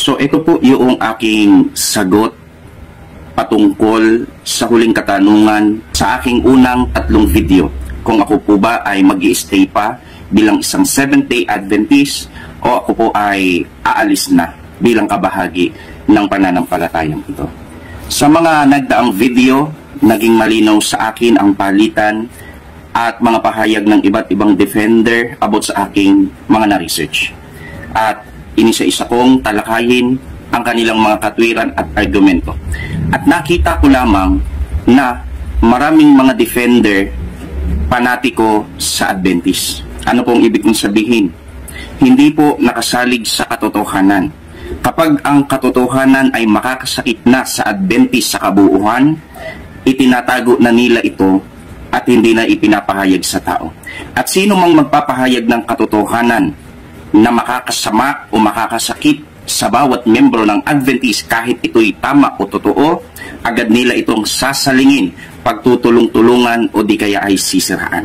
So ito po yung aking sagot patungkol sa huling katanungan sa aking unang 3 video. Kung ako po ba ay mag-i-stay pa bilang isang Seventh-day Adventist o ako po ay aalis na bilang kabahagi ng pananampalatayang ito. Sa mga nagdaang video, naging malinaw sa akin ang palitan at mga pahayag ng iba't ibang defender about sa aking mga na-research. At inisa-isa kong talakayin ang kanilang mga katwiran at argumento. At nakita ko lamang na maraming mga defender panatiko sa Adventist. Ano pong ibig kong sabihin? Hindi po nakasalig sa katotohanan. Kapag ang katotohanan ay makakasakit na sa Adventist sa kabuuan, itinatago na nila ito at hindi na ipinapahayag sa tao. At sino mang magpapahayag ng katotohanan na makakasama o makakasakit sa bawat membro ng Adventist kahit ito'y tama o totoo, agad nila itong sasalingin, pagtutulong-tulungan o di kaya ay sisiraan.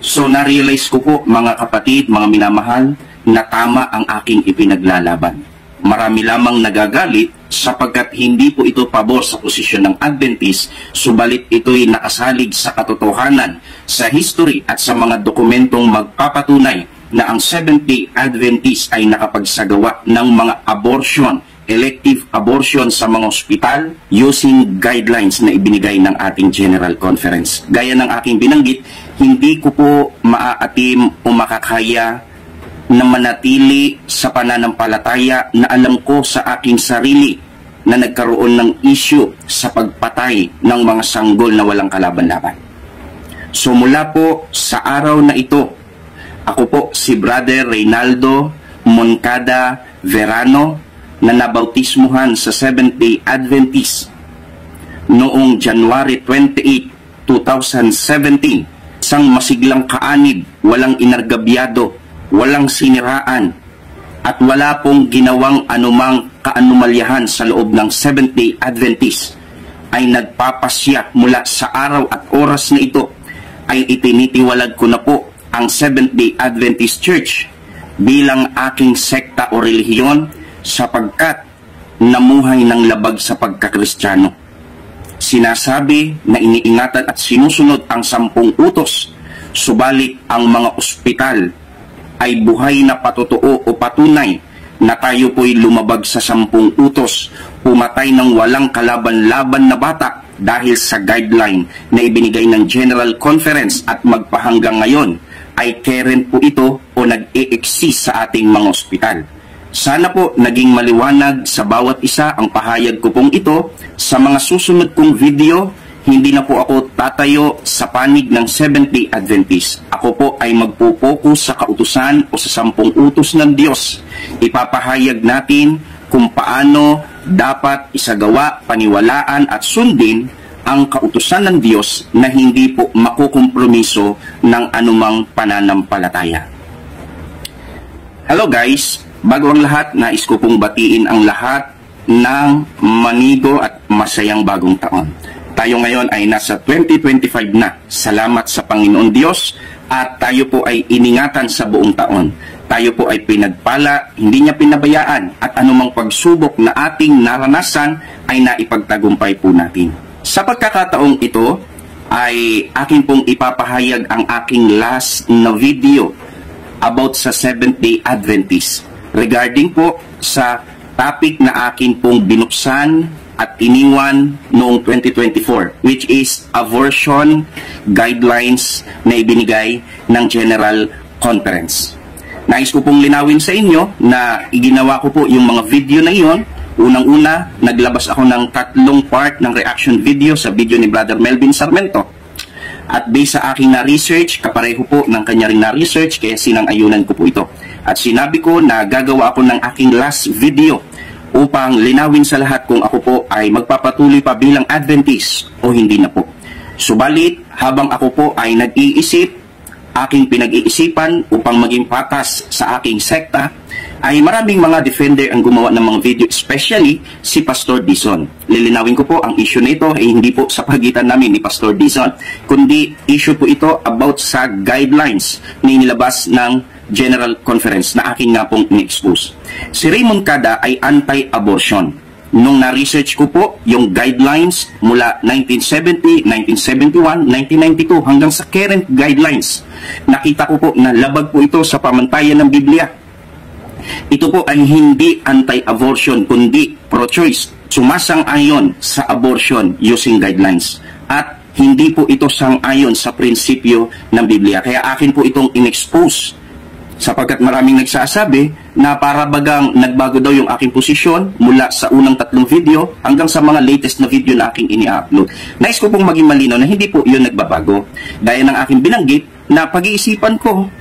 So na-realize ko po mga kapatid, mga minamahal, na tama ang aking ipinaglalaban. Marami lamang nagagalit sapagkat hindi po ito pabor sa posisyon ng Adventist, subalit ito'y nakasalig sa katotohanan, sa history at sa mga dokumentong magpapatunay na ang Seventh-day Adventist ay nakapagsagawa ng mga abortion, elective abortion sa mga ospital using guidelines na ibinigay ng ating General Conference. Gaya ng aking binanggit, hindi ko po maaatim o makakaya na manatili sa pananampalataya na alam ko sa aking sarili na nagkaroon ng issue sa pagpatay ng mga sanggol na walang kalaban-laban. So mula po sa araw na ito, ako po si Brother Reynaldo Moncada Verano na nabautismuhan sa Seventh-day Adventist noong January 28, 2017. Isang masiglang kaanib, walang inargabyado, walang siniraan, at wala pong ginawang anumang kaanumalyahan sa loob ng Seventh-day Adventist, ay nagpapasya mula sa araw at oras na ito ay itinitiwalag ko na po ang Seventh-day Adventist Church bilang aking sekta o relihiyon sapagkat namuhay ng labag sa pagkakristyano. Sinasabi na iniingatan at sinusunod ang 10 utos, subalit ang mga ospital ay buhay na patotoo o patunay na tayo po'y lumabag sa 10 utos, pumatay ng walang kalaban-laban na bata dahil sa guideline na ibinigay ng General Conference at magpahanggang ngayon ay current po ito o nag-e-exist sa ating mga ospital. Sana po naging maliwanag sa bawat isa ang pahayag ko pong ito. Sa mga susunod kong video, hindi na po ako tatayo sa panig ng Seventh-day Adventist. Ako po ay magpo-focus sa kautusan o sa 10 utos ng Diyos. Ipapahayag natin kung paano dapat isagawa, paniwalaan at sundin ang kautusan ng Diyos na hindi po makukompromiso ng anumang pananampalataya. Hello guys! Bago ang lahat, nais ko pong batiin ang lahat ng manigo at masayang bagong taon. Tayo ngayon ay nasa 2025 na. Salamat sa Panginoon Diyos at tayo po ay iningatan sa buong taon. Tayo po ay pinagpala, hindi niya pinabayaan at anumang pagsubok na ating naranasan ay naipagtagumpay po natin. Sa pagkakataong ito ay akin pong ipapahayag ang aking last na video about sa Seventh-day Adventist regarding po sa topic na akin pong binuksan at iniwan noong 2024, which is abortion guidelines na ibinigay ng General Conference. Nais ko pong linawin sa inyo na iginawa ko po yung mga video na iyon. Unang-una, naglabas ako ng 3 part ng reaction video sa video ni Brother Melvin Sarmento. At based sa aking na-research, kapareho po ng kanya rin na-research, kaya sinang-ayunan ko po ito. At sinabi ko na gagawa ako ng aking last video upang linawin sa lahat kung ako po ay magpapatuloy pa bilang Adventist o hindi na po. Subalit, habang ako po ay nag-iisip, aking pinag-iisipan upang maging patas sa aking sekta, ay maraming mga defender ang gumawa ng mga video, especially si Pastor Dizon. Lilinawin ko po, ang issue na ito ay hindi po sa pagitan namin ni Pastor Dizon, kundi issue po ito about sa guidelines na inilabas ng General Conference na akin nga pong in-expose. Si Raymond Cada ay anti-abortion. Nung na-research ko po yung guidelines mula 1970, 1971, 1992 hanggang sa current guidelines, nakita ko po na labag po ito sa pamantayan ng Biblia. Ito po ay hindi anti-abortion kundi pro-choice. Sumasang-ayon sa abortion using guidelines. At hindi po ito sang-ayon sa prinsipyo ng Biblia. Kaya akin po itong in-expose. Sapagkat maraming nagsasabi na para bagang nagbago daw yung aking posisyon mula sa unang 3 video hanggang sa mga latest na video na aking ini-upload. Nais ko pong maging malinaw na hindi po yun nagbabago. Dahil ng aking binanggit na pag-iisipan ko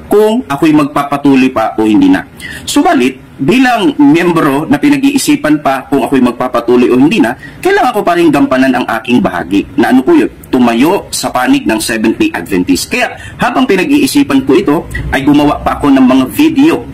kung ako'y magpapatuloy pa o hindi na. Subalit, bilang miyembro na pinag-iisipan pa kung ako'y magpapatuloy o hindi na, kailangan ko pa rin gampanan ang aking bahagi. Na ano po yun? Tumayo sa panig ng Seventh-day Adventist. Kaya habang pinag-iisipan ko ito, ay gumawa pa ako ng mga video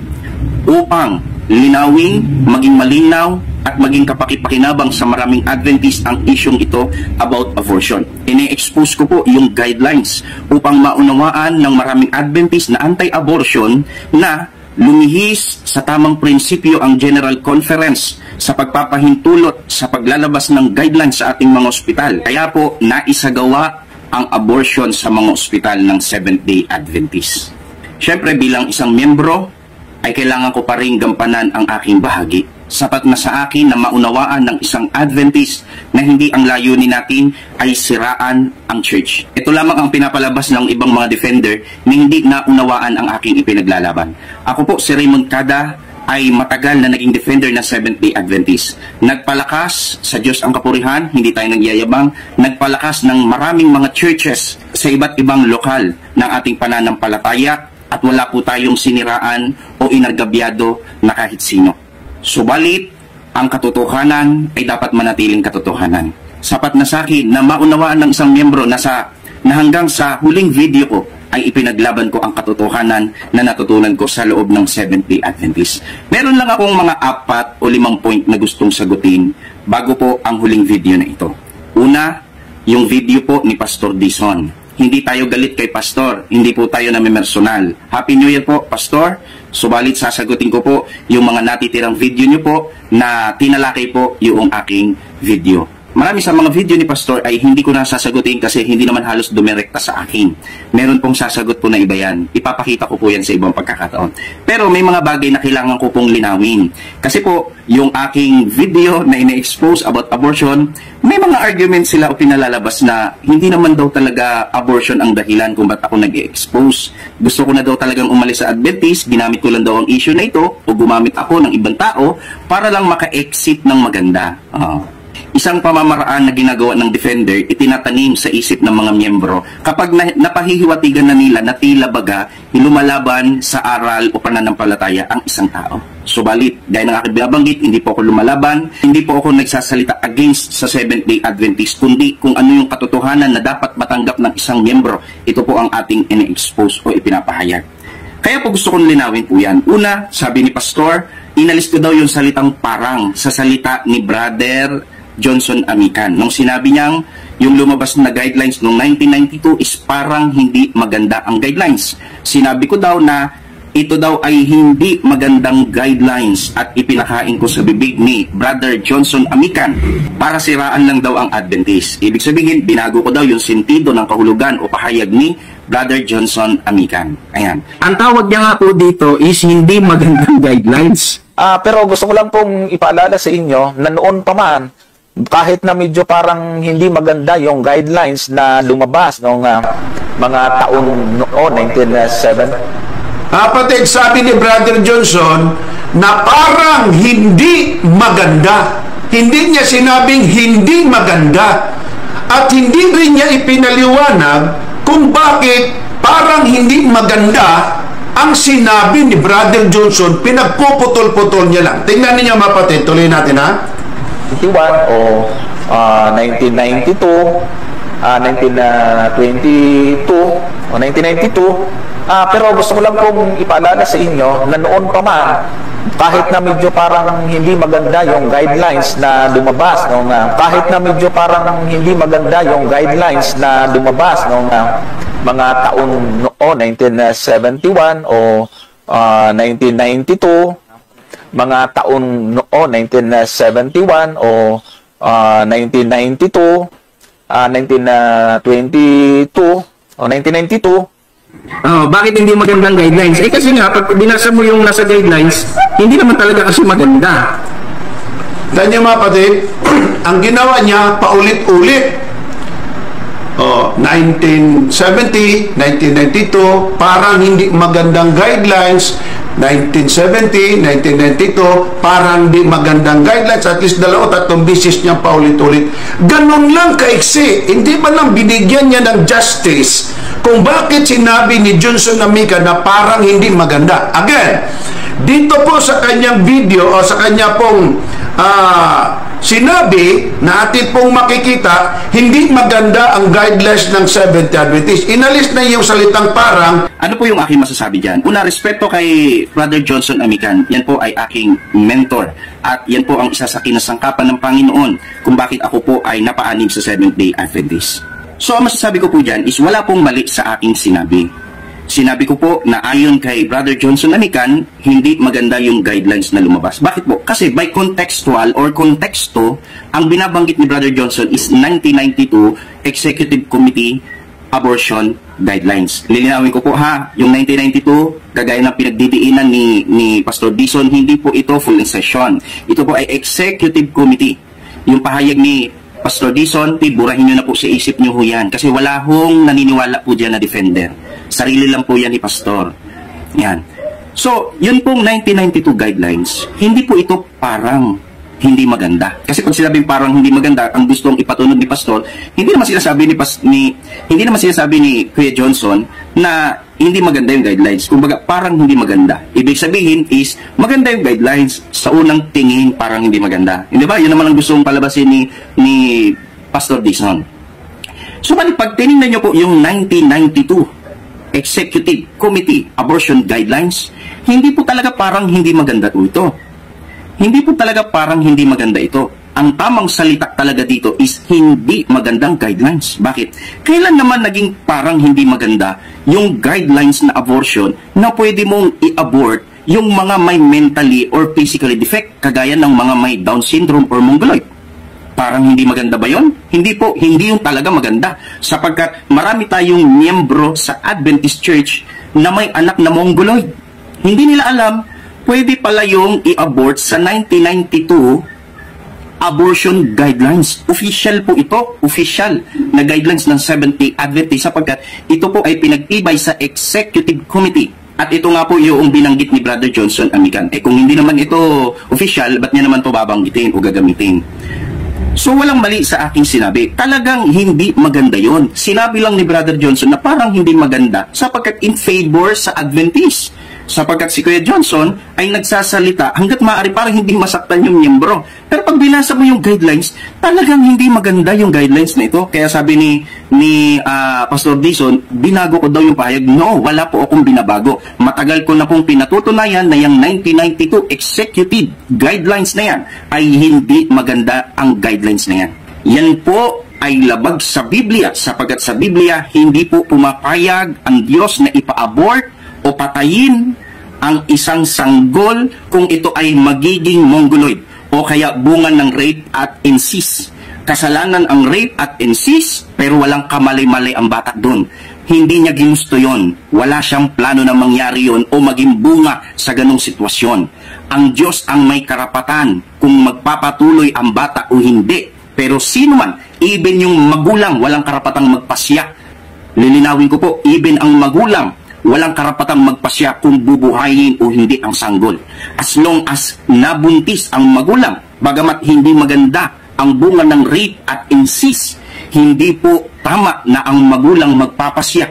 upang linawin, maging malinaw, at maging kapakipakinabang sa maraming Adventist ang isyong ito about abortion. Ine-expose ko po yung guidelines upang maunawaan ng maraming Adventist na anti-abortion na lumihis sa tamang prinsipyo ang General Conference sa pagpapahintulot sa paglalabas ng guidelines sa ating mga ospital. Kaya po naisagawa ang abortion sa mga ospital ng Seventh-day Adventist. Siyempre bilang isang miyembro ay kailangan ko pa rin gampanan ang aking bahagi. Sapat na sa akin na maunawaan ng isang Adventist na hindi ang layunin natin ay siraan ang church. Ito lamang ang pinapalabas ng ibang mga defender na hindi naunawaan ang aking ipinaglalaban. Ako po si Raymond Cada ay matagal na naging defender ng Seventh-day Adventist. Nagpalakas sa Diyos ang kapurihan, hindi tayo nagyayabang, nagpalakas ng maraming mga churches sa iba't ibang lokal ng ating pananampalataya at wala po tayong siniraan o inargabyado na kahit sino. Subalit, ang katotohanan ay dapat manatiling katotohanan. Sapat na sa akin na maunawaan ng isang miyembro na hanggang sa huling video ko ay ipinaglaban ko ang katotohanan na natutunan ko sa loob ng Seventh-day Adventist. Meron lang akong mga 4 o 5 point na gustong sagutin bago po ang huling video na ito. Una, yung video po ni Pastor Dison. Hindi tayo galit kay Pastor, hindi po tayo namimersonal. Happy New Year po, Pastor. Subalit sasagutin ko po yung mga natitirang video nyo po na tinalakay po yung aking video. Marami sa mga video ni Pastor ay hindi ko na sasagutin kasi hindi naman halos dumirekta sa akin. Meron pong sasagot po na iba yan. Ipapakita ko po yan sa ibang pagkakataon. Pero may mga bagay na kailangan ko pong linawin. Kasi po, yung aking video na ina-expose about abortion, may mga arguments sila o pinalalabas na hindi naman daw talaga abortion ang dahilan kung ba't ako nag-expose. Gusto ko na daw talagang umalis sa Adventist, ginamit ko lang daw ang issue na ito o gumamit ako ng ibang tao para lang maka-exit ng maganda. Isang pamamaraan na ginagawa ng defender, itinatanim sa isip ng mga miyembro kapag napahihiwatigan na nila na tila baga lumalaban sa aral o pananampalataya ang isang tao. Subalit, gaya ng aking binabanggit, hindi po ako lumalaban, hindi po ako nagsasalita against sa Seventh-day Adventist, kundi kung ano yung katotohanan na dapat matanggap ng isang miyembro. Ito po ang ating ine-expose o ipinapahayag. Kaya po gusto kong linawin po yan. Una, sabi ni Pastor, inalis ko daw yung salitang parang sa salita ni Brother Johnson Amican. Nung sinabi niyang yung lumabas na guidelines noong 1992 is parang hindi maganda ang guidelines. Sinabi ko daw na ito daw ay hindi magandang guidelines at ipinakain ko sa bibig ni Brother Johnson Amican para siraan lang daw ang Adventist. Ibig sabihin, binago ko daw yung sentido ng kahulugan o pahayag ni Brother Johnson Amican. Ayan. Ang tawag niya nga po dito is hindi magandang guidelines. Pero gusto ko lang pong ipaalala sa inyo na noon pa man, kahit na medyo parang hindi maganda yung guidelines na lumabas noong mga taon noon, 1997. Kapatid, sabi ni Brother Johnson na parang hindi maganda. Hindi niya sinabing hindi maganda. At hindi rin niya ipinaliwanag kung bakit parang hindi maganda ang sinabi ni Brother Johnson. Pinagpuputol-putol niya lang. Tingnan niyo mapatid, tuloy natin ha. 1991 o 1992, 1922 o 1992. Pero gusto ko lang pong ipaalala sa inyo na noon pa man, kahit na medyo parang hindi maganda yung guidelines na lumabas kahit na medyo parang hindi maganda yung guidelines na lumabas mga taon noon, 1971 o 1992, mga taon noon, 1971 o 1992, 1922 o 1992. Bakit hindi magandang guidelines? Kasi nga, pag binasa mo yung nasa guidelines, hindi naman talaga kasi maganda. Dahil niyo mga kapatid, ang ginawa niya paulit-ulit. 1970, 1992, parang hindi magandang guidelines. 1970, 1992, parang hindi magandang guidelines. At least 2-3 bisis niya paulit-ulit. Ganun lang kaiksi. Hindi ba lang binigyan niya ng justice kung bakit sinabi ni Johnson Amica na parang hindi maganda? Again, dito po sa kanyang video o sa kanya pong sinabi na atin pong makikita, hindi maganda ang guidelines ng Seventh Adventist. Inalis na yung salitang parang. Ano po yung aking masasabi dyan? Una, respeto kay Brother Johnson Amican. Yan po ay aking mentor. At yan po ang isa sa kinasangkapan ng Panginoon kung bakit ako po ay napaanim sa Seventh-day Adventist. So, ang masasabi ko po dyan is wala pong mali sa aking sinabi. Sinabi ko po na ayon kay Brother Johnson Amican, hindi maganda yung guidelines na lumabas. Bakit po? Kasi by contextual or konteksto, ang binabanggit ni Brother Johnson is 1992 Executive Committee Abortion Guidelines. Lilinawin ko po ha, yung 1992, kagaya ng pinagdidiinan ni Pastor Dison, hindi po ito full session. Ito po ay Executive Committee. Yung pahayag ni Pastor Dison, burahin nyo na po sa isip nyo ho yan. Kasi wala hong naniniwala po dyan na defender. Sarili lang po yan ni Pastor. Yan. So, yun pong 1992 guidelines, hindi po ito parang hindi maganda. Kasi pag sinabing parang hindi maganda, ang gustong ipatunog ni Pastor, hindi naman sinasabi ni Kuya Johnson na hindi maganda yung guidelines. Kumbaga, parang hindi maganda. Ibig sabihin is, maganda yung guidelines. Sa unang tingin, parang hindi maganda. Hindi ba? Yun naman ang gustong palabasin ni Pastor Dison. So, pag tinignan nyo po yung 1992 Executive Committee Abortion Guidelines, hindi po talaga parang hindi maganda ito. Hindi po talaga parang hindi maganda ito. Ang tamang salita talaga dito is hindi magandang guidelines. Bakit? Kailan naman naging parang hindi maganda yung guidelines na abortion na pwede mong i-abort yung mga may mentally or physically defect, kagaya ng mga may Down syndrome or mongoloid? Parang hindi maganda ba yun? Hindi po, hindi yung talaga maganda. Sapagkat marami tayong miyembro sa Adventist Church na may anak na mongoloid. Hindi nila alam, pwede pala yung i-abort sa 1992 abortion guidelines. Official po ito, official na guidelines ng Seventh-day Adventist sapagkat ito po ay pinagtibay sa Executive Committee. At ito nga po yung binanggit ni Brother Johnson Amican. Kung hindi naman ito official, ba't niya naman ito babanggitin o gagamitin? So, walang mali sa aking sinabi. Talagang hindi maganda yon. Sinabi lang ni Brother Johnson na parang hindi maganda sapagkat in favor sa Adventist. Sapagkat si Kuya Johnson ay nagsasalita hanggat maaari parang hindi masaktan yung miyembro. Pero pag binasa mo yung guidelines, talagang hindi maganda yung guidelines na ito. Kaya sabi ni Pastor Dison, binago ko daw yung pahayag. No, wala po akong binabago. Matagal ko na pong pinatutunayan na yung 1992 Executive Guidelines na yan ay hindi maganda ang guidelines na yan. Yan po ay labag sa Biblia sapagkat sa Biblia hindi po pumapayag ang Diyos na ipa-abort o patayin ang isang sanggol kung ito ay magiging mongoloid o kaya bunga ng rape at incest. Kasalanan ang rape at incest pero walang kamali-mali ang bata doon. Hindi niya ginusto yon. Wala siyang plano na mangyari yon o maging bunga sa ganong sitwasyon. Ang Diyos ang may karapatan kung magpapatuloy ang bata o hindi. Pero sino man, even yung magulang, walang karapatang magpasya. Lilinawin ko po, even ang magulang, walang karapatang magpasya kung bubuhayin o hindi ang sanggol. As long as nabuntis ang magulang, bagamat hindi maganda ang bunga ng rape at incest, hindi po tama na ang magulang magpapasya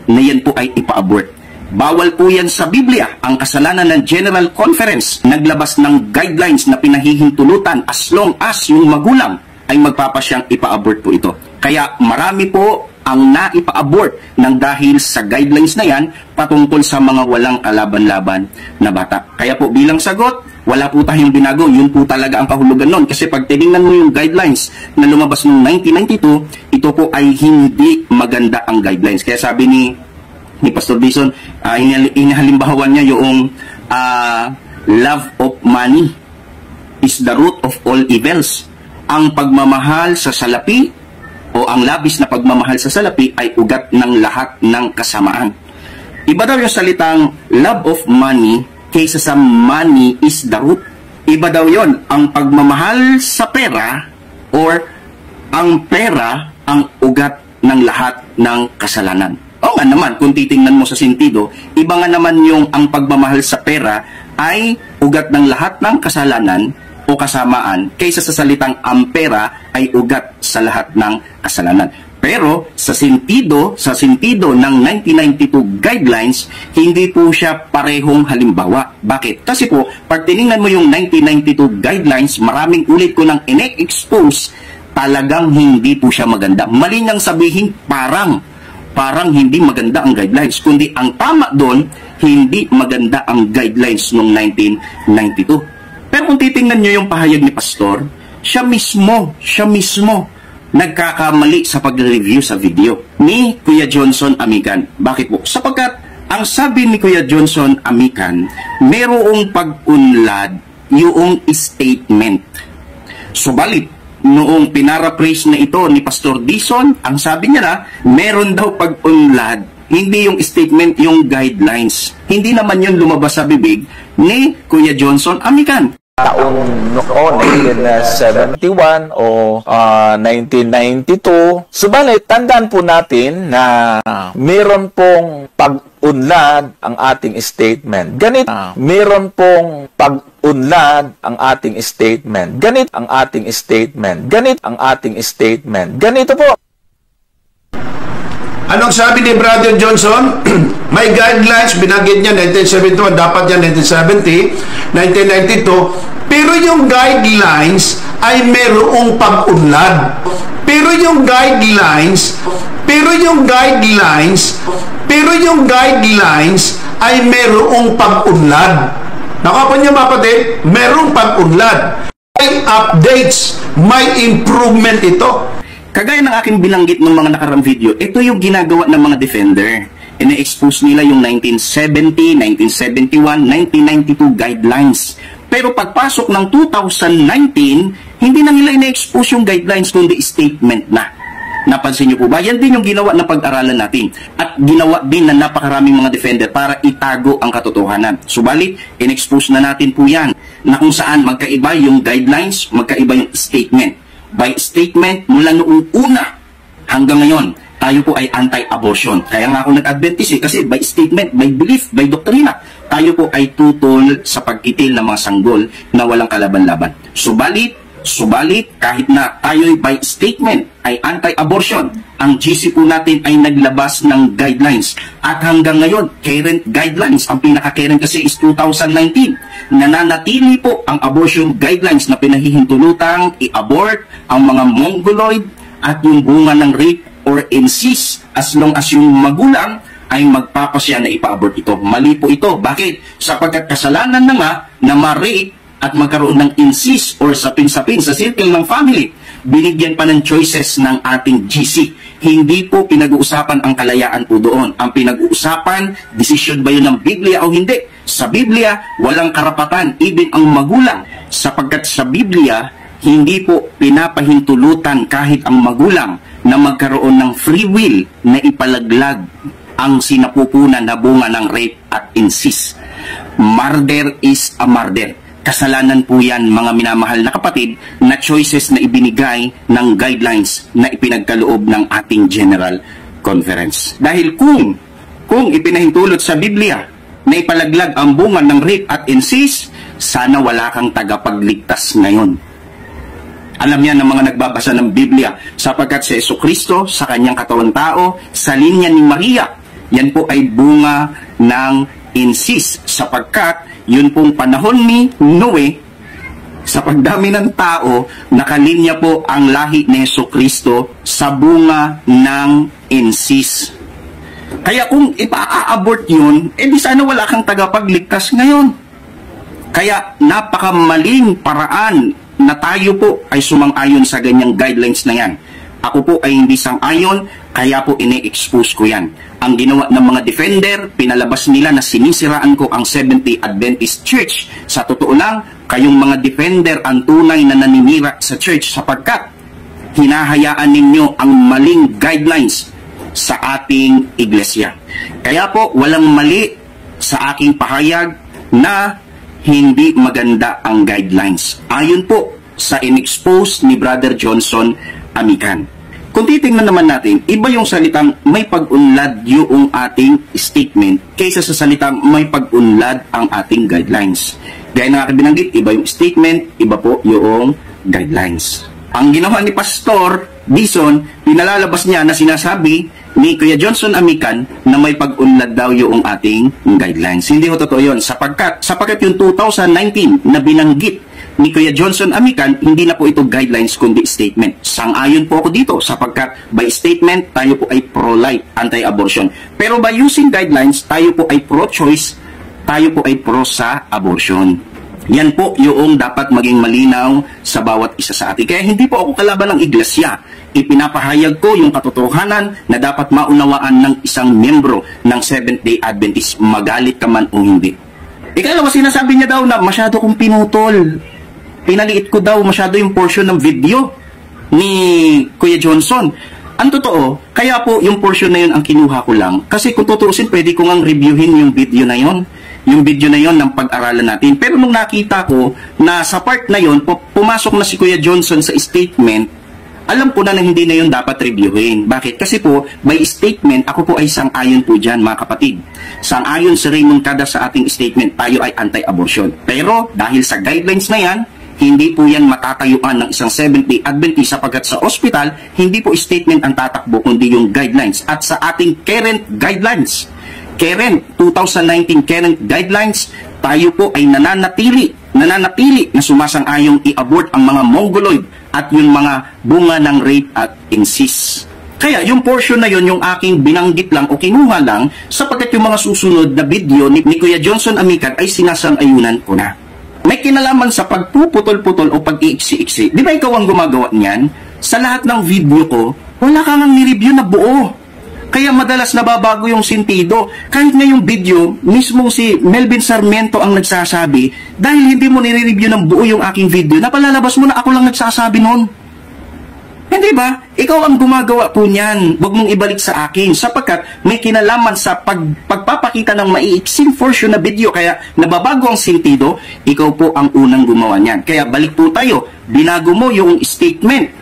na yan po ay ipa-abort. Bawal po yan sa Biblia. Ang kasalanan ng General Conference naglabas ng guidelines na pinahihintulutan as long as yung magulang ay magpapasyang ipa-abort po ito. Kaya marami po ang naipa-abort ng dahil sa guidelines na yan patungkol sa mga walang kalaban-laban na bata. Kaya po bilang sagot, wala po tayong binago. Yun po talaga ang kahulugan nun. Kasi pag tinignan mo yung guidelines na lumabas noong 1992, ito po ay hindi maganda ang guidelines. Kaya sabi ni Pastor Dison, inahalimbawan niya yung love of money is the root of all evils. Ang pagmamahal sa salapi o ang labis na pagmamahal sa salapi ay ugat ng lahat ng kasamaan. Iba daw yung salitang love of money kaysa sa money is the root. Iba daw yon, ang pagmamahal sa pera or ang pera ang ugat ng lahat ng kasalanan. O nga naman, kung titingnan mo sa sentido, iba nga naman yung ang pagmamahal sa pera ay ugat ng lahat ng kasalanan o kasamaan kaysa sa salitang ang pera ay ugat sa lahat ng kasalanan. Pero sa sentido ng 1992 guidelines, hindi po siya parehong halimbawa. Bakit? Kasi po, pag tiningnan mo yung 1992 guidelines, maraming ulit ko nang ine-expose, talagang hindi po siya maganda. Mali nang sabihin parang hindi maganda ang guidelines, kundi ang tama doon, hindi maganda ang guidelines noong 1992. Pero kung titingnan nyo yung pahayag ni Pastor, siya mismo nagkakamali sa pag-review sa video ni Kuya Johnson Amican. Bakit po? Sapagkat ang sabi ni Kuya Johnson Amican, merong pag-unlad yung statement. Subalit, noong pinaraphrase na ito ni Pastor Dison, ang sabi niya na, meron daw pag-unlad, hindi yung statement, yung guidelines. Hindi naman yun lumabas sa bibig ni Kuya Johnson Amican. Taon noon, 1971 o 1992. Subalit, tandaan po natin na meron pong pag-unlad ang ating statement. Meron pong pag-unlad ang ating statement. Ganito ang ating statement. Ganito po. Anong sabi ni Brother Johnson? May guidelines, binanggit niya 1971, dapat yan 1970, 1992, pero yung guidelines ay merong pag-unlad. Pero yung guidelines ay merong pag-unlad. Nakapan niyo kapatid? Merong pag-unlad. May updates, may improvement ito. Kagaya ng aking binanggit ng mga nakarang video, ito yung ginagawa ng mga defender. Ina-expose nila yung 1970, 1971, 1992 guidelines. Pero pagpasok ng 2019, hindi na nila ina-expose yung guidelines kundi statement na. Napansin niyo po ba? Yan din yung ginawa na pag-aralan natin. At ginawa din na napakaraming mga defender para itago ang katotohanan. Subalit, in-expose na natin po yan na kung saan magkaiba yung guidelines, magkaiba yung statement. By statement, mula noong una hanggang ngayon, tayo po ay anti-abortion. Kaya nga ako nag-adventist kasi by statement, by belief, by doktrina, tayo po ay tutol sa pagkitil ng mga sanggol na walang kalaban-laban. Subalit, kahit na tayo by statement ay anti-abortion, ang GC po natin ay naglabas ng guidelines. At hanggang ngayon, current guidelines, ang pinaka-current kasi is 2019. Nananatili po ang abortion guidelines na pinahihintulutang i-abort ang mga mongoloid at yung bunga ng rape or incest as long as yung magulang ay magpapasya na ipa-abort ito. Mali po ito. Bakit? Sapagkat kasalanan na nga na ma-rape at magkaroon ng incest or sapin-sapin sa circle ng family. Binigyan pa ng choices ng ating GC. Hindi po pinag-uusapan ang kalayaan po doon. Ang pinag-uusapan, decision ba yun ng Biblia o hindi? Sa Biblia, walang karapatan, even ang magulang. Sapagkat sa Biblia, hindi po pinapahintulutan kahit ang magulang na magkaroon ng free will na ipalaglag ang sinapupunan na bunga ng rape at incest. Murder is a murder. Kasalanan po yan, mga minamahal na kapatid, na choices na ibinigay ng guidelines na ipinagkaloob ng ating General Conference. Dahil kung ipinahintulot sa Biblia na ipalaglag ang bunga ng rape at incest, sana wala kang tagapagligtas ngayon. Alam yan ng mga nagbabasa ng Biblia, sapagkat si Jesucristo sa kanyang katawan tao, sa linya ni Maria, yan po ay bunga ng incest, sapagkat yun pong panahon ni Noe, Sa pagdami ng tao, nakalinya po ang lahi ni Jesucristo sa bunga ng insis. Kaya kung ipa-abort yun, di sana wala kang tagapagligtas ngayon. Kaya napakamaling paraan na tayo po ay sumang-ayon sa ganyang guidelines na yan. Ako po ay hindi sang-ayon, kaya po ini-expose ko yan. Ang ginawa ng mga defender, pinalabas nila na sinisiraan ko ang Seventh-day Adventist Church. Sa totoo lang, kayong mga defender ang tunay na naninira sa church sapagkat hinahayaan ninyo ang maling guidelines sa ating iglesia. Kaya po, walang mali sa aking pahayag na hindi maganda ang guidelines. Ayon po sa in-expose ni Brother Johnson Amican. Kung titingnan naman natin, iba yung salitang may pag-unlad yung ating statement kaysa sa salitang may pag-unlad ang ating guidelines. Gaya na aking binanggit, iba yung statement, iba po yung guidelines. Ang ginawa ni Pastor Dison, pinalalabas niya na sinasabi ni Kuya Johnson Amican na may pag-unlad daw yung ating guidelines. Hindi ko totoo yun. Sapagkat yung 2019 na binanggit ni Kuya Johnson Amican, hindi na po ito guidelines kundi statement. Sang-ayon po ako dito sapagkat by statement, tayo po ay pro-life, anti-abortion. Pero by using guidelines, tayo po ay pro-choice, tayo po ay pro sa abortion. Yan po yung dapat maging malinaw sa bawat isa sa atin. Kaya hindi po ako kalaban ng iglesia. Ipinapahayag ko yung katotohanan na dapat maunawaan ng isang miyembro ng Seventh-day Adventist, magalit ka man o hindi. Ikalawa, sinasabi niya daw na masyado kong pinutol. Pinaliit ko daw masyado yung portion ng video ni Kuya Johnson. Ang totoo, kaya po yung portion na yun ang kinuha ko lang. Kasi kung tutuusin, pwede ko ngang reviewin yung video na yun. Yung video na yon ng pag-aralan natin. Pero nung nakita ko na sa part na yon, pumasok na si Kuya Johnson sa statement, alam ko na hindi na yun dapat reviewin. Bakit? Kasi po, by statement, ako po ay sang-ayon po dyan, mga kapatid. Sang-ayon si Raymond Cada sa ating statement, tayo ay anti-abortion. Pero dahil sa guidelines na yan, hindi po yan matatayuan ng isang Seventh-day Adventist sapagkat sa ospital, hindi po statement ang tatakbo, kundi yung guidelines. At sa ating current guidelines, 2019 current guidelines, tayo po ay nananatili na sumasang-ayong i-abort ang mga mongoloid at yung mga bunga ng rape at incest. Kaya yung portion na yon yung aking binanggit lang o kinuha lang sapagkat yung mga susunod na video ni Kuya Johnson Amican ay sinasang-ayunan ko na. May kinalaman sa pagpuputol-putol o pag-iiksi-iksi. Di ba ikaw ang gumagawa niyan? Sa lahat ng video ko, wala kang ni-review na buo. Kaya madalas nababago yung sentido. Kahit na yung video, mismo si Melvin Sarmiento ang nagsasabi, dahil hindi mo nire-review ng buo yung aking video, napalalabas mo na ako lang nagsasabi nun. Hindi ba? Ikaw ang gumagawa po niyan. Huwag mong ibalik sa akin sapagkat may kinalaman sa pagpapakita ng maiiksing portion na video kaya nababago ang sentido, ikaw po ang unang gumawa niyan. Kaya balik po tayo. Binago mo yung statement.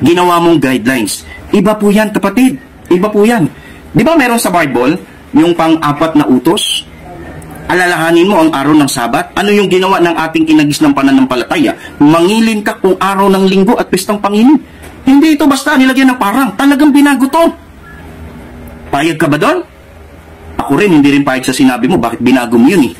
Ginawa mong guidelines. Iba po yan, kapatid. Iba po yan. Di ba meron sa Bible, yung pang-apat na utos? Alalahanin mo ang araw ng Sabat. Ano yung ginawa ng ating kinagis ng pananampalataya? Mangilin ka kung araw ng linggo at pistang Panginoon. Hindi ito basta nilagyan ng parang. Talagang binago to. Payag ka ba doon? Ako rin, hindi rin payag sa sinabi mo. Bakit binago mo yun eh?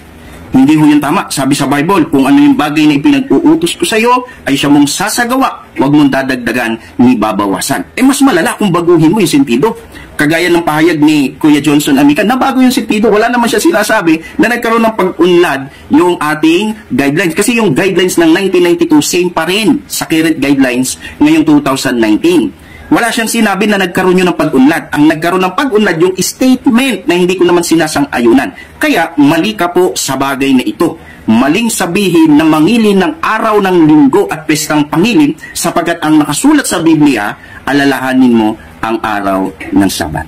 Hindi mo yun tama. Sabi sa Bible, kung ano yung bagay na ipinag-uutos ko sa iyo, ay siya mong sasagawa. Huwag mong dadagdagan ni babawasan. Mas malala kung baguhin mo yung sentido. Kagaya ng pahayag ni Kuya Johnson Amican, nabago yung sentido. Wala naman siya sinasabi na nagkaroon ng pag-unlad yung ating guidelines. Kasi yung guidelines ng 1992, same pa rin sa current guidelines ngayong 2019. Wala siyang sinabi na nagkaroon yun ng pag-unlad. Ang nagkaroon ng pag-unlad yung statement na hindi ko naman sinasang-ayunan. Kaya mali ka po sa bagay na ito. Maling sabihin na mangilin ng araw ng linggo at pestang pangilin sapagkat ang nakasulat sa Biblia, alalahanin mo ang araw ng Sabat.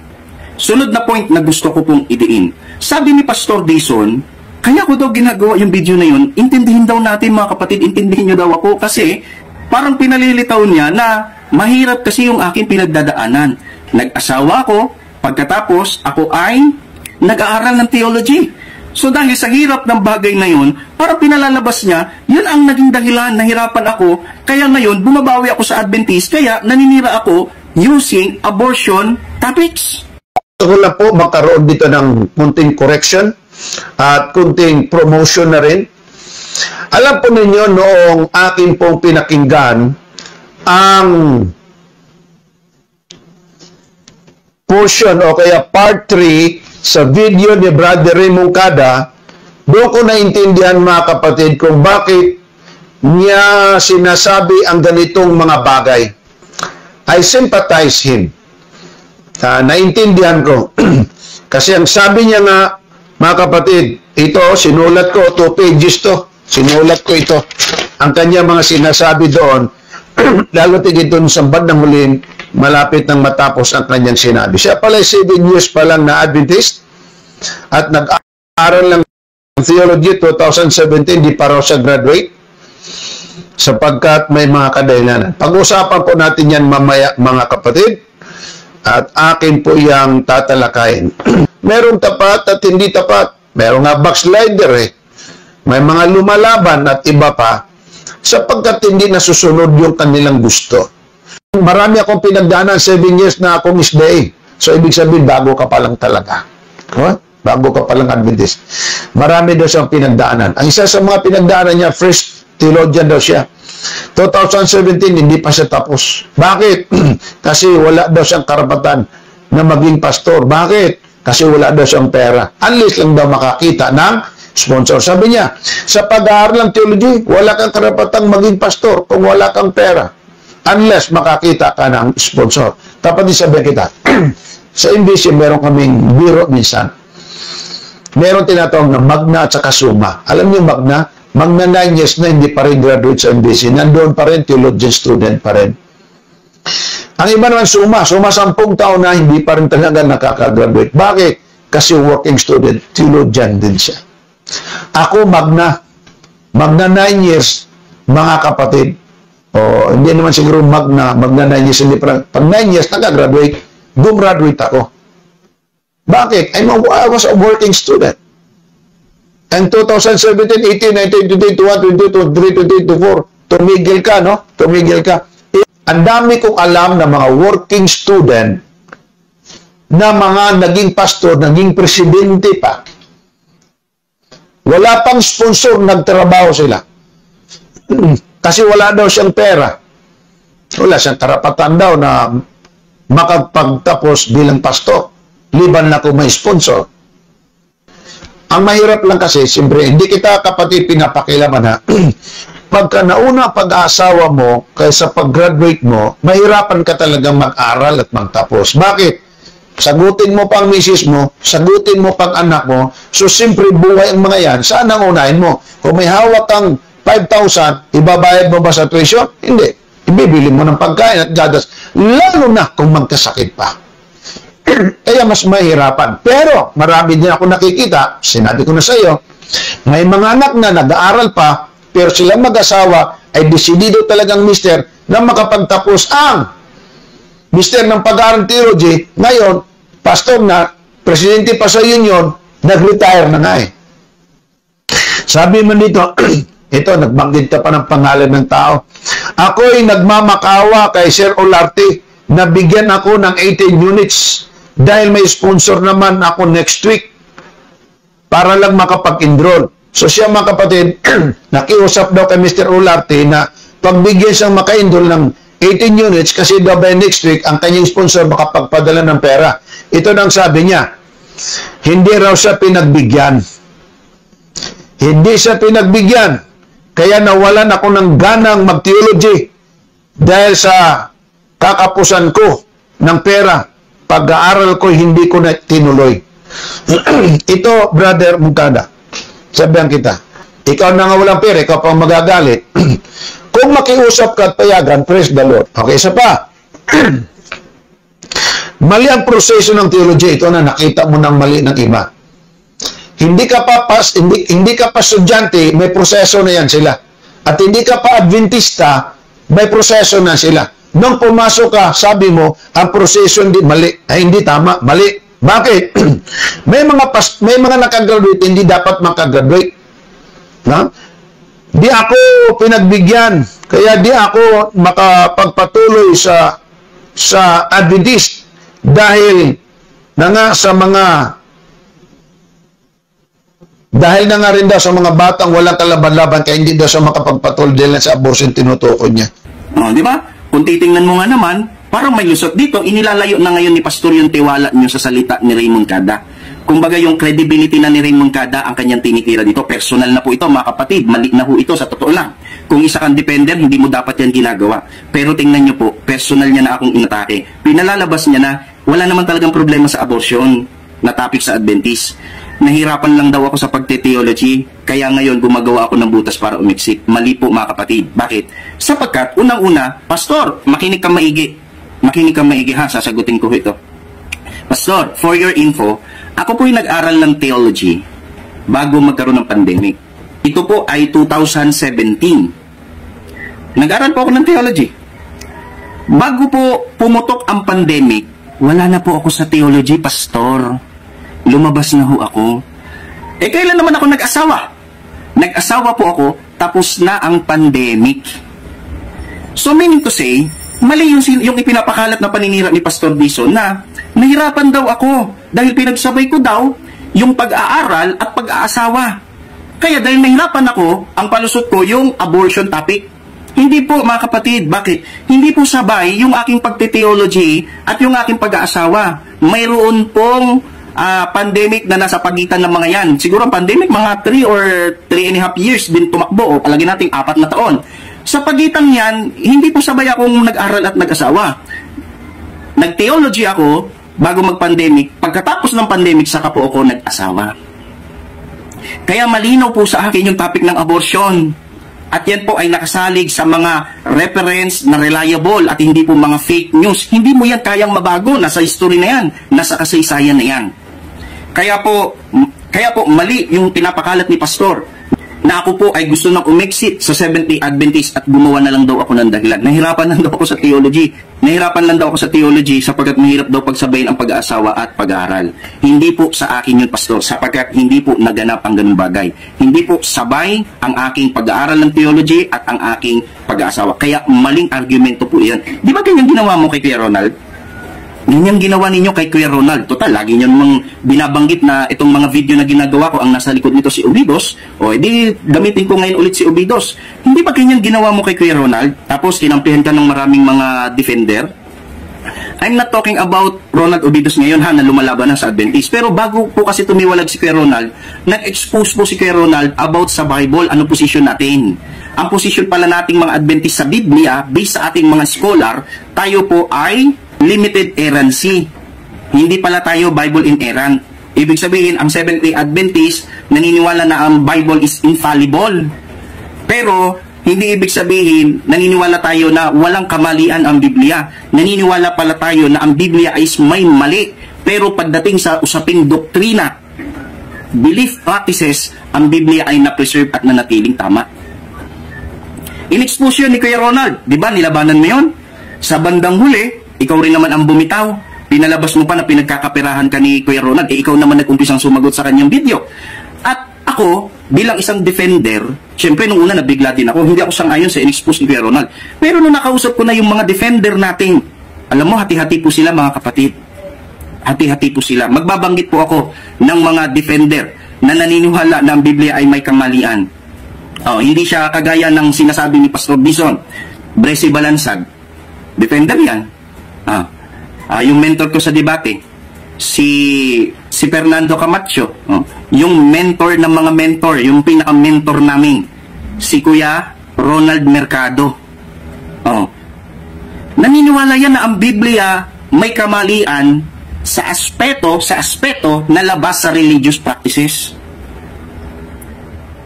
Sunod na point na gusto ko pong idiin. Sabi ni Pastor Dison, kaya ko daw ginagawa yung video na yun, intindihin daw natin mga kapatid, intindihin nyo daw ako kasi parang pinalilitaw niya na mahirap kasi yung aking pinagdadaanan. Nag-asawa ko, pagkatapos ako ay nag-aaral ng theology. So dahil sa hirap ng bagay na yun, parang pinalalabas niya, yun ang naging dahilan, nahirapan ako, kaya ngayon bumabawi ako sa Adventist, kaya naninira ako using abortion topics. Gusto ko lang po makaroon dito ng kunting correction at kunting promotion na rin. Alam po ninyo, noong akin pong pinakinggan ang portion o kaya part 3 sa video ni Brother Raymond Cada, doon ko naintindihan mga kapatid kung bakit niya sinasabi ang ganitong mga bagay. I sympathize him. Naintindihan ko. Kasi ang sabi niya nga, mga kapatid, ito, sinulat ko, 2 pages to. Sinulat ko ito. Ang kanya mga sinasabi doon, lalo tigit doon sa bandang huling, malapit nang matapos ang kanyang sinabi. Siya pala 7 years pa lang na Adventist at nag-aaral lang ng theology 2017, di pa raw siya graduate sapagkat may mga kadahilanan. Pag-usapan po natin yan mamaya mga kapatid at akin po yung tatalakayin. Merong tapat at hindi tapat. Merong nga backslider eh. May mga lumalaban at iba pa sapagkat hindi nasusunod yung kanilang gusto. Marami akong pinagdaanan, 7 years na akong isday. So, ibig sabihin, bago ka pa lang talaga. Bago ka pa lang Adventist. Marami daw siyang pinagdaanan. Ang isa sa mga pinagdaanan niya, first theologian daw siya. 2017, hindi pa siya tapos. Bakit? Kasi wala daw siyang karapatan na maging pastor. Bakit? Kasi wala daw siyang pera. Unless lang daw makakita ng sponsor. Sabi niya, sa pag-aaral ng theology, wala kang karapatang maging pastor kung wala kang pera. Unless makakita ka ng sponsor. Dapat din sabihin kita, sa MBC meron kaming biro minsan. Meron tinatawag na Magna at saka Summa. Alam niyo Magna? Magna 9 years na hindi pa rin graduate sa MBC. Nandoon pa rin, theologian student pa rin. Ang iba naman Summa 10 taon na hindi pa rin talaga nakaka-graduate. Bakit? Kasi working student, theologian din siya. Ako Magna 9 years, mga kapatid. O, hindi naman siguro Magna 9 years, hindi pa. Pag 9 years, nag-graduate, gumraduate ako. Bakit? I was a working student. And 2017, 18, 19, 20, 21, 22, 23, 24, tumigil ka, no? Tumigil ka. Ang dami kong alam na mga working student na mga naging pastor, naging presidente pa. Wala pang sponsor, nagtrabaho sila. Kasi wala daw siyang pera. Wala siyang karapatan daw na makapagtapos bilang pastor. Liban na kung may sponsor. Ang mahirap lang kasi, siyempre, hindi kita kapatid pinapakilaman ha. Pagka nauna pag-aasawa mo, kaysa pag-graduate mo, mahirapan ka talagang mag-aral at magtapos. Bakit? Sagutin mo pang misis mo, sagutin mo pang anak mo, so siyempre buhay ang mga yan, saan ang unahin mo? Kung may hawak kang 5,000, ibabayad mo ba sa tuition? Hindi. Ibibili mo ng pagkain at gatas. Lalo na kung magkasakit pa. Kaya mas mahirapan. Pero marami din ako nakikita, sinabi ko na sa iyo, may mga anak na nag-aaral pa, pero silang mag-asawa ay desidido talagang mister na makapagtapos ang mister ng pag-aaral theology. Ngayon, pastor na, presidente pa sa union, nag-retire na nga eh. Sabi man dito, ito, nagbanggit ka pa ng pangalan ng tao. Ako'y nagmamakawa kay Sir Olarte na bigyan ako ng 18 units dahil may sponsor naman ako next week para lang makapag-enroll. So siya mga kapatid, nakiusap daw kay Mr. Olarte na pagbigyan siyang maka-enroll ng 18 units kasi daw by next week ang kanyang sponsor makapagpadala ng pera. Ito nang sabi niya, hindi raw siya pinagbigyan. Hindi siya pinagbigyan. Kaya nawalan ako ng ganang mag-theology dahil sa kakapusan ko ng pera. Pag-aaral ko, hindi ko na tinuloy. Ito, Brother Mugada, sabihan kita, ikaw na nga walang pera, ikaw pang magagalit. Kung makiusap ka at payagan, praise the Lord. Okay, isa pa. Mali ang proseso ng theology. Ito na, nakita mo ng mali ng iba. Hindi ka pa estudyante, may proseso na yan sila. At hindi ka pa Adventista, may proseso na sila. Nung pumasok ka, sabi mo, ang proseso hindi mali. Ay, hindi tama, mali. Bakit? may mga nakagraduate, hindi dapat makagraduate. No? Di ako pinagbigyan, kaya di ako makapagpatuloy sa Adventist dahil na nga sa mga Dahil na nga rin daw sa mga batang walang kalaban-laban kaya hindi daw siya makapagpatuloy dahil sa abortion tinutukoy niya. Di ba? Kung titingnan mo nga naman, parang may lusot dito, inilalayo na ngayon ni Pastor yung tiwala niyo sa salita ni Raymond Cada. Kumbaga yung credibility na ni Raymond Cada ang kanyang tinitira dito. Personal na po ito, mga kapatid. Mali na po ito sa totoo lang. Kung isa kang depender, hindi mo dapat yan ginagawa. Pero tingnan niyo po, personal niya na akong inatake. Pinalalabas niya na wala naman talagang problema sa abortion na topic sa Adventist. Nahirapan lang daw ako sa pagte-theology, kaya ngayon gumagawa ako ng butas para umiksik. Mali po, mga kapatid. Bakit? Sapagkat, unang-una, Pastor, makinig ka maigi. Makinig ka maigi ha, sasagutin ko ito. Pastor, for your info, ako po'y nag-aral ng theology bago magkaroon ng pandemic. Ito po ay 2017. Nag-aral po ako ng theology. Bago po pumutok ang pandemic, wala na po ako sa theology, Pastor. Lumabas na ho ako. Kailan naman ako nag-asawa? Nag-asawa po ako, tapos na ang pandemic. So meaning to say, mali yung ipinapakalat na paninira ni Pastor Dison na nahirapan daw ako dahil pinagsabay ko daw yung pag-aaral at pag-aasawa. Kaya dahil nahirapan ako, ang palusot ko yung abortion topic. Hindi po, mga kapatid. Bakit? Hindi po sabay yung aking pagte-theology at yung aking pag-aasawa. Mayroon pong pandemic na nasa pagitan ng mga yan. Siguro ang pandemic mga 3 or 3.5 years din tumakbo o palagi nating 4 na taon. Sa pagitan yan, hindi po sabay akong nag-aral at nag-asawa. Nag-theology ako bago mag-pandemic. Pagkatapos ng pandemic, saka po ako nag-asawa. Kaya malinaw po sa akin yung topic ng abortion. At yan po ay nakasalig sa mga reference na reliable at hindi po mga fake news. Hindi mo yan kayang mabago. Nasa history na yan. Nasa kasaysayan na yan. Kaya po mali yung pinapakalat ni Pastor na ako po ay gusto nang umexit sa Seventh-day Adventist at gumawa na lang daw ako ng dahilan. Nahirapan lang daw ako sa theology. Nahirapan lang daw ako sa theology sapagkat mahirap daw pagsabayin ang pag-aasawa at pag-aaral. Hindi po sa akin yun, Pastor, sapagkat hindi po naganap ang ganung bagay. Hindi po sabay ang aking pag-aaral ng theology at ang aking pag-aasawa. Kaya maling argumento po yan. Di ba ganyan ginawa mo kay Kuya Ronald? Ganyan ginawa ninyo kay Kuya Ronald. Total, lagi nyo namang binabanggit na itong mga video na ginagawa ko, ang nasa likod nito si Ubidos. O, edi gamitin ko ngayon ulit si Ubidos. Hindi ba ganyan ginawa mo kay Kuya Ronald? Tapos, kinampihan ka ng maraming mga defender? I'm not talking about Ronald Ubidos ngayon ha, na lumalaban na sa Adventist. Pero bago po kasi tumiwalag si Kuya Ronald, nag-expose po si Kuya Ronald about sa Bible, ano position natin. Ang position pala nating mga Adventist sa Biblia, based sa ating mga scholar, tayo po ay limited errancy. Hindi pala tayo Bible inerrant. Ibig sabihin, ang Seventh-day Adventist naniniwala na ang Bible is infallible. Pero, hindi ibig sabihin, naniniwala tayo na walang kamalian ang Biblia. Naniniwala pala tayo na ang Biblia is may mali. Pero pagdating sa usaping doktrina, belief practices, ang Biblia ay na-preserve at nanatiling tama. In-expose yun ni Kuya Ronald. Diba, nilabanan mo yun? Sa bandang huli, ikaw rin naman ang bumitaw. Pinalabas mo pa na pinagkakaperahan ka ni Kuya Ronald. Ikaw naman nag-umpisang sumagot sa kanyang video. At ako, bilang isang defender, syempre nung una nabigla din ako. Hindi ako sang-ayon sa in-expose ni Kuya Ronald. Pero nung nakausap ko na yung mga defender natin, alam mo, hati-hati po sila, mga kapatid. Hati-hati po sila. Magbabanggit po ako ng mga defender na naniniwala na ang Biblia ay may kamalian. Hindi siya kagaya ng sinasabi ni Pastor Dison. Bresi Balansag. Defender yan. Yung mentor ko sa debate, si Fernando Camacho, yung mentor ng mga mentor, yung pinaka-mentor namin, si Kuya Ronald Mercado. Naniniwala yan na ang Biblia may kamalian sa aspeto na labas sa religious practices.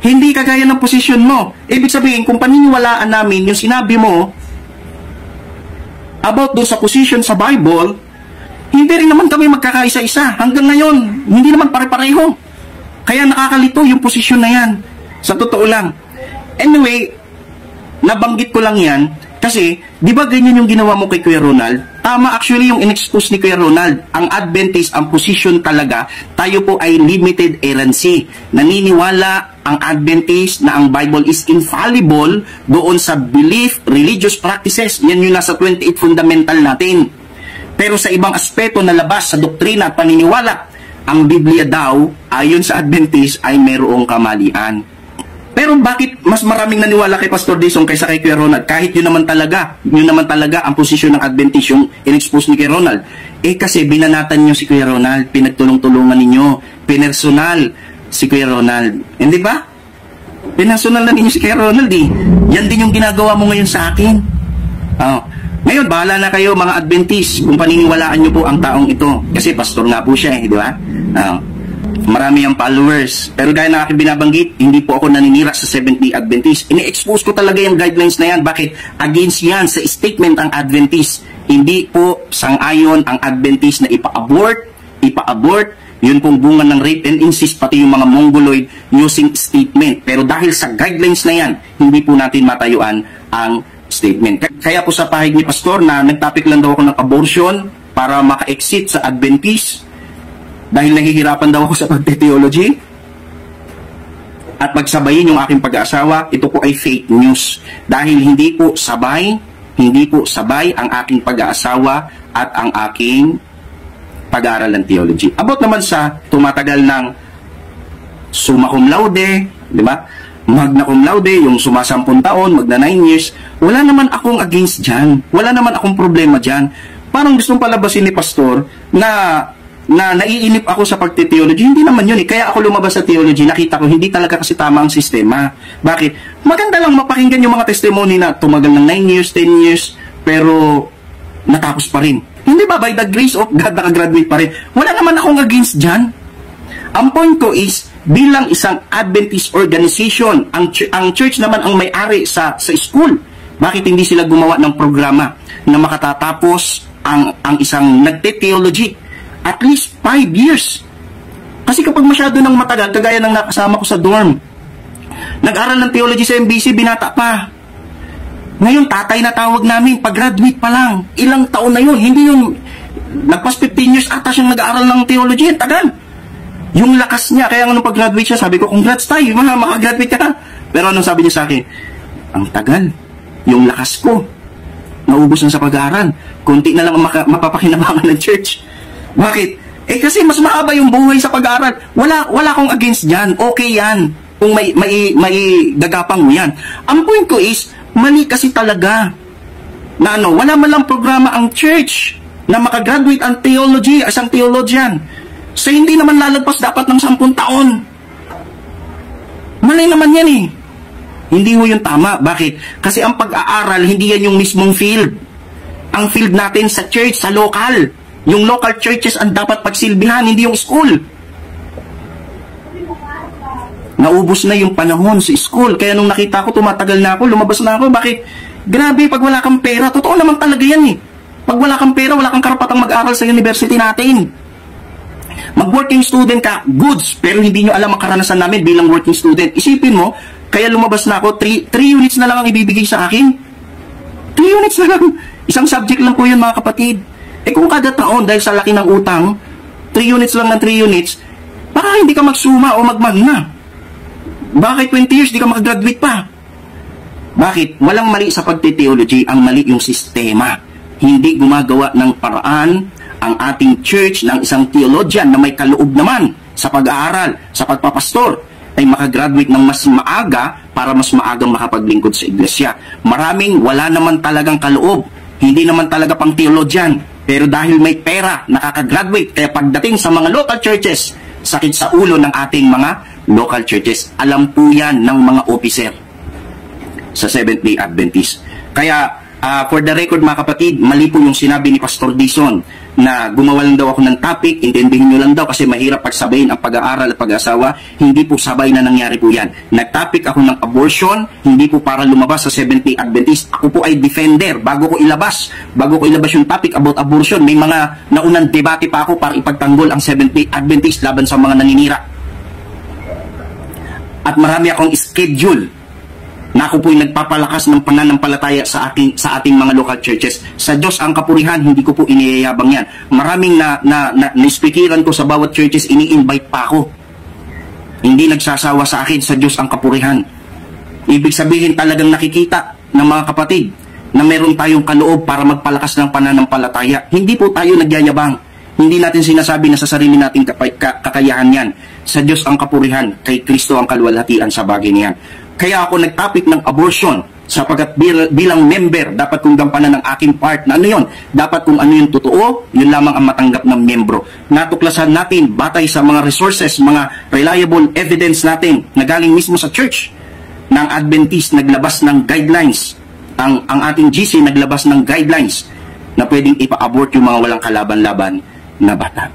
Hindi kagaya ng posisyon mo. Ibig sabihin, kung paniniwalaan namin yung sinabi mo about doon sa position sa Bible, hindi rin naman kami magkakaisa-isa. Hanggang ngayon, hindi naman pare-pareho. Kaya nakakalito yung posisyon na yan. Sa totoo lang. Anyway, nabanggit ko lang yan kasi, di ba ganyan yung ginawa mo kay Kuya Ronald? Tama actually yung in-expose ni Kuya Ronald. Ang Adventist, ang position talaga, tayo po ay limited errancy. Naniniwala ang Adventist na ang Bible is infallible doon sa belief, religious practices. Yan yung nasa 28 fundamental natin. Pero sa ibang aspeto na labas sa doktrina at paniniwala, ang Biblia daw, ayon sa Adventist, ay mayroong kamalian. Pero bakit mas maraming naniwala kay Pastor Dison kaysa kay Kuya Ronald? Kahit yun naman talaga ang posisyon ng Adventist, yung in-expose ni Kuya Ronald. Kasi binanatan nyo si Kuya Ronald, pinagtulong-tulungan ninyo, pinersonal si Kuya Ronald. Hindi ba? Pinersonal na ninyo si Kuya Ronald eh. Yan din yung ginagawa mo ngayon sa akin. Ngayon, bahala na kayo mga Adventist kung paniniwalaan nyo po ang taong ito. Kasi pastor nga po siya eh, di ba? Marami ang followers. Pero gaya na aking binabanggit, hindi po ako naninira sa Seventh-day Adventist. Ini-expose ko talaga yung guidelines na yan. Bakit? Against yan sa statement ang Adventist. Hindi po sang-ayon ang Adventist na ipa-abort. Yun pong bunga ng rape and incest, pati yung mga mongoloid using statement. Pero dahil sa guidelines na yan, hindi po natin matayuan ang statement. Kaya po sa pahig ni Pastor na nagtopic lang daw ako ng abortion para maka-exit sa Adventist dahil nahihirapan daw ako sa pagte-theology at pagsabayin yung aking pag-aasawa, ito po ay fake news dahil hindi po sabay ang aking pag-aasawa at ang aking pag-aaral ng theology. About naman sa tumatagal ng summa cum laude, di ba? Magna cum laude, yung sumasampung taon, magna 9 years, wala naman akong against dyan. Wala naman akong problema dyan. Parang gustong palabasin ni Pastor na naiinip ako sa pagte-theology. Hindi naman yun eh. Kaya ako lumabas sa theology, nakita ko hindi talaga kasi tama ang sistema. Bakit? Maganda lang mapakinggan yung mga testimony na tumagal ng 9 years, 10 years, pero natapos pa rin. Hindi ba by the grace of God nakagraduate pa rin? Wala naman akong against dyan. Ang point ko is, bilang isang Adventist organization, ang church naman ang may-ari sa school. Bakit hindi sila gumawa ng programa na makatatapos ang isang nagte-theology? At least 5 years. Kasi kapag masyado nang matagal, kagaya ng nakasama ko sa dorm, nag-aral ng theology sa MBC, binata pa. Ngayon, tatay na tawag namin, pag-graduate pa lang. Ilang taon na yun, hindi yung nagpas 15 years ata siyang nag-aaral ng theology, tagal. Yung lakas niya, kaya nung pag-graduate siya, sabi ko, congrats tayo, makagraduate ka na. Pero anong sabi niya sa akin? Ang tagal, yung lakas ko, naubos na sa pag-aaral. Kunti na lang mapapakinabangan ng church. Bakit? Kasi mas mahaba yung buhay sa pag-aaral. Wala akong against dyan. Okay yan. Kung may gagapang mo yan. Ang point ko is, mali kasi talaga na wala man lang programa ang church na makagraduate ang theology, isang theologian. So hindi naman lalagpas dapat ng 10 taon. Mali naman yan eh. Hindi ho yung tama. Bakit? Kasi ang pag-aaral, hindi yan yung mismong field. Ang field natin sa church, sa local. Yung local churches ang dapat pagsilbihan, hindi yung school. Naubos na yung panahon sa school. Kaya nung nakita ko, tumatagal na ako, lumabas na ako. Bakit? Grabe, pag wala kang pera, totoo naman talaga yan eh. Pag wala kang pera, wala kang karapatang mag-aral sa university natin. Mag-working student ka, goods, pero hindi nyo alam ang karanasan namin bilang working student. Isipin mo, kaya lumabas na ako, 3 units na lang ang ibibigay sa akin. 3 units na lang. Isang subject lang po yun mga kapatid. Kung kada taon, dahil sa laki ng utang, 3 units lang ng 3 units, baka hindi ka magsuma o magmagna. Bakit 20 years, di ka makagraduate pa? Bakit? Walang mali sa pagte-theology, ang mali yung sistema. Hindi gumagawa ng paraan ang ating church ng isang theologian na may kaloob naman sa pag-aaral, sa pagpapastor, ay makagraduate ng mas maaga para mas maagang makapaglingkod sa iglesia. Maraming wala naman talagang kaloob, hindi naman talaga pang theologian. Pero dahil may pera, nakakagraduate. Kaya pagdating sa mga local churches, sakit sa ulo ng ating mga local churches. Alam po yan ng mga officer sa Seventh-day Adventist. Kaya, for the record mga kapatid, mali po yung sinabi ni Pastor Dison na gumawa lang daw ako ng topic, intindihin nyo lang daw kasi mahirap pagsabayin ang pag-aaral at pag-asawa. Hindi po sabay na nangyari po yan. Nag-topic ako ng abortion, hindi po para lumabas sa Seventh-day Adventist. Ako po ay defender. Bago ko ilabas yung topic about abortion, may mga naunang debate pa ako para ipagtanggol ang Seventh-day Adventist laban sa mga naninira. At marami akong schedule na ako po'y nagpapalakas ng pananampalataya sa ating mga local churches. Sa Diyos ang kapurihan, hindi ko po iniyayabang yan. Maraming na-speakiran ko sa bawat churches, ini-invite pa ako. Hindi nagsasawa sa akin, sa Diyos ang kapurihan. Ibig sabihin talagang nakikita ng mga kapatid na meron tayong kaloob para magpalakas ng pananampalataya. Hindi po tayo nagyayabang. Hindi natin sinasabi na sa sarili nating kakayahan yan. Sa Diyos ang kapurihan, kay Kristo ang kalwalhatian sa bagay niyan. Kaya ako nagtapik ng abortion, sapagkat bilang member, dapat kong gampanan ng aking part na ano yun. Dapat kung ano yung totoo, yun lamang ang matanggap ng membro. Natuklasan natin, batay sa mga resources, mga reliable evidence natin, na galing mismo sa church, ng Adventist naglabas ng guidelines. Ang ating GC naglabas ng guidelines na pwedeng ipa-abort yung mga walang kalaban-laban na bata.